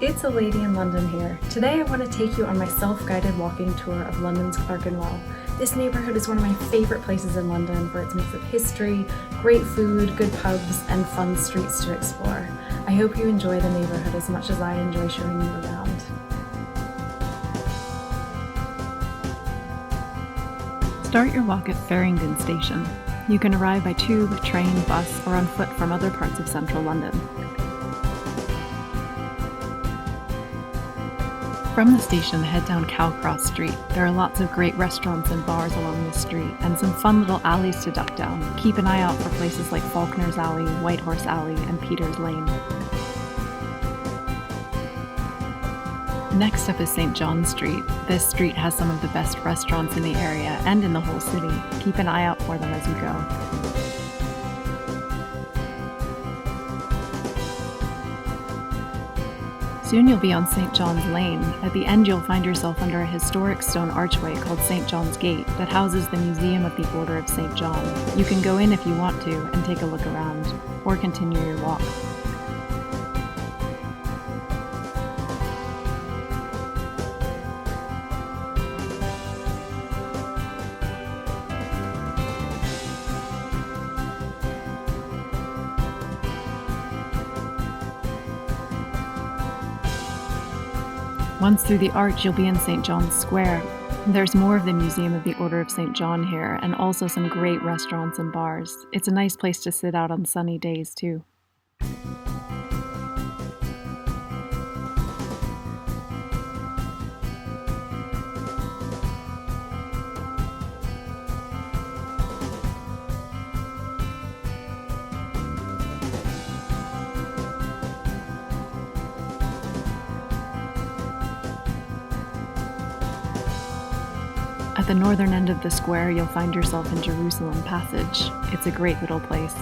It's a lady in London here. Today I want to take you on my self-guided walking tour of London's Clerkenwell. This neighbourhood is one of my favourite places in London for its mix of history, great food, good pubs, and fun streets to explore. I hope you enjoy the neighbourhood as much as I enjoy showing you around. Start your walk at Farringdon station. You can arrive by tube, train, bus, or on foot from other parts of central London. From the station, head down COWCROSS Street. There are lots of great restaurants and bars along this street, and some fun little alleys to duck down. Keep an eye out for places like Faulkner's Alley, White Horse Alley, and Peter's Lane. Next up is St. John's Street. This street has some of the best restaurants in the area and in the whole city. Keep an eye out for them as you go. Soon you'll be on St. John's Lane. At the end you'll find yourself under a historic stone archway called St. John's Gate that houses the Museum of the Order of St. John. You can go in if you want to and take a look around, or continue your walk. Once through the arch, you'll be in St. John's Square. There's more of the Museum of the Order of St. John here, and also some great restaurants and bars. It's a nice place to sit out on sunny days, too. At the northern end of the square, you'll find yourself in Jerusalem Passage. It's a great little place.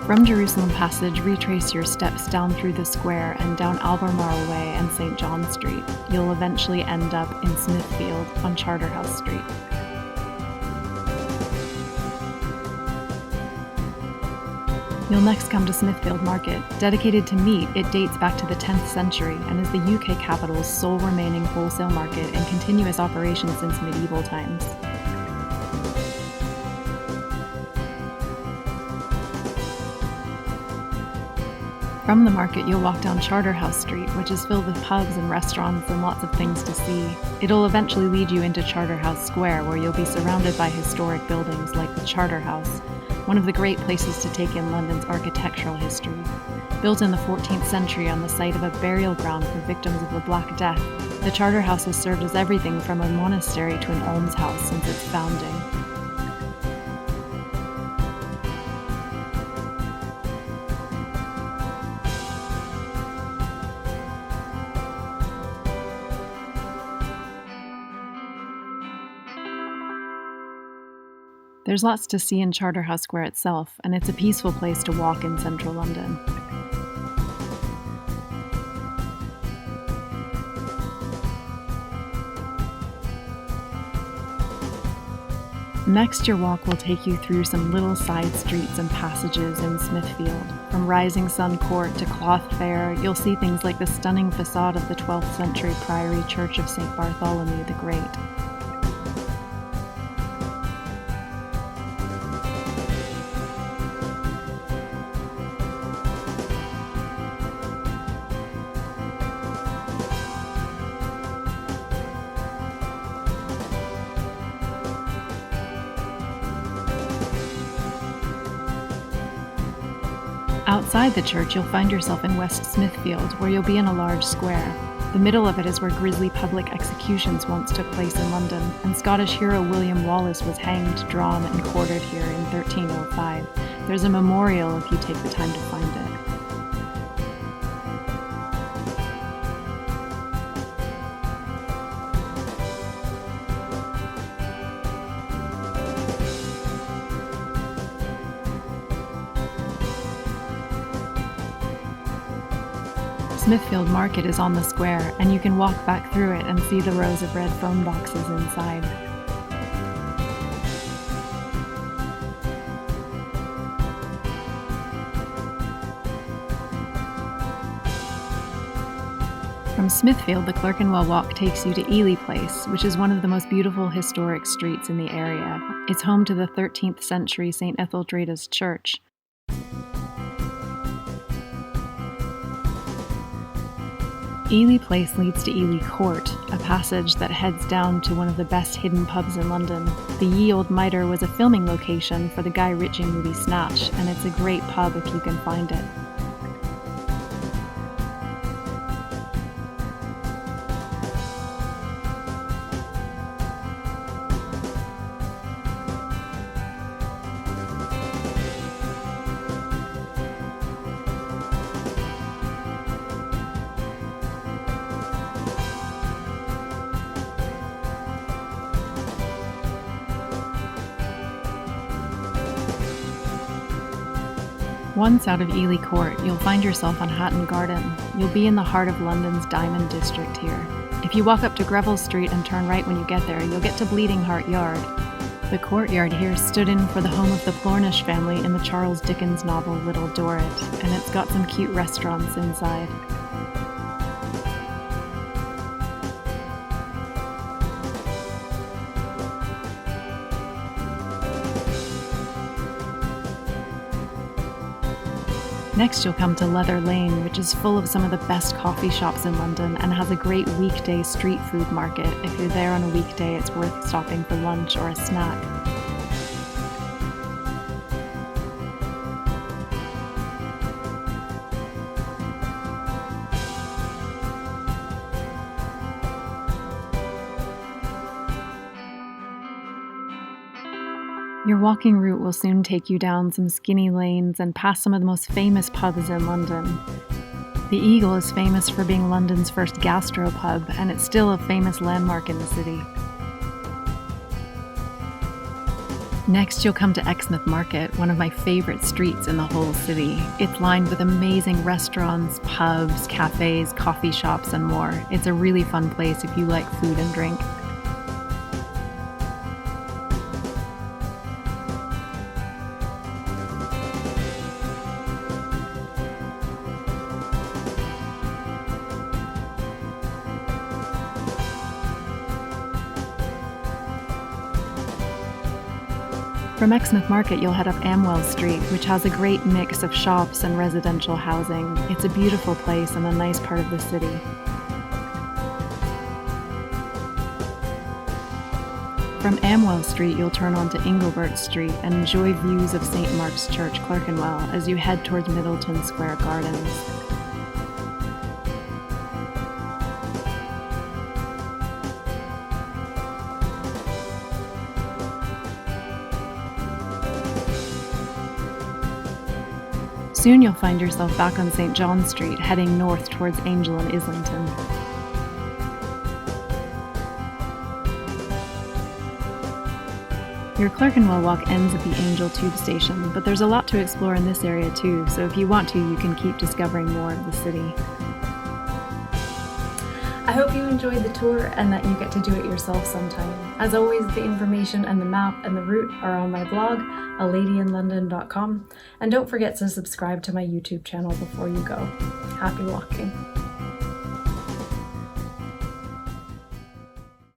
From Jerusalem Passage, retrace your steps down through the square and down Albemarle Way and St. John Street. You'll eventually end up in Smithfield on Charterhouse Street. You'll next come to Smithfield Market. Dedicated to meat, it dates back to the 10th century and is the UK capital's sole remaining wholesale market in continuous operation since medieval times. From the market, you'll walk down Charterhouse Street, which is filled with pubs and restaurants and lots of things to see. It'll eventually lead you into Charterhouse Square, where you'll be surrounded by historic buildings like the Charterhouse, one of the great places to take in London's architectural history. Built in the 14th century on the site of a burial ground for victims of the Black Death, the Charterhouse has served as everything from a monastery to an almshouse since its founding. There's lots to see in Charterhouse Square itself, and it's a peaceful place to walk in central London. Next, your walk will take you through some little side streets and passages in Smithfield. From Rising Sun Court to Cloth Fair, you'll see things like the stunning facade of the 12th century Priory Church of St. Bartholomew the Great. Outside the church, you'll find yourself in West Smithfield, where you'll be in a large square. The middle of it is where grisly public executions once took place in London, and Scottish hero William Wallace was hanged, drawn, and quartered here in 1305. There's a memorial if you take the time to find it. Smithfield Market is on the square, and you can walk back through it and see the rows of red phone boxes inside. From Smithfield, the Clerkenwell walk takes you to Ely Place, which is one of the most beautiful historic streets in the area. It's home to the 13th century St. Etheldreda's Church. Ely Place leads to Ely Court, a passage that heads down to one of the best hidden pubs in London. The Ye Olde Mitre was a filming location for the Guy Ritchie movie Snatch, and it's a great pub if you can find it. Once out of Ely Court, you'll find yourself on Hatton Garden. You'll be in the heart of London's Diamond District here. If you walk up to Greville Street and turn right when you get there, you'll get to Bleeding Heart Yard. The courtyard here stood in for the home of the Plornish family in the Charles Dickens novel Little Dorrit, and it's got some cute restaurants inside. Next, you'll come to Leather Lane, which is full of some of the best coffee shops in London and has a great weekday street food market. If you're there on a weekday, it's worth stopping for lunch or a snack. Your walking route will soon take you down some skinny lanes and past some of the most famous pubs in London. The Eagle is famous for being London's first gastropub, and it's still a famous landmark in the city. Next, you'll come to Exmouth Market, one of my favorite streets in the whole city. It's lined with amazing restaurants, pubs, cafes, coffee shops, and more. It's a really fun place if you like food and drink. From Exmouth Market, you'll head up AMWELL Street, which has a great mix of shops and residential housing. It's a beautiful place and a nice part of the city. From AMWELL Street, you'll turn onto Inglebert Street and enjoy views of St. Mark's Church, Clerkenwell, as you head towards Middleton Square Gardens. Soon you'll find yourself back on St. John Street, heading north towards Angel and Islington. Your Clerkenwell walk ends at the Angel tube station, but there's a lot to explore in this area too, so if you want to, you can keep discovering more of the city. I hope you enjoyed the tour and that you get to do it yourself sometime. As always, the information and the map and the route are on my blog, aladyinlondon.com, and don't forget to subscribe to my YouTube channel before you go. Happy walking.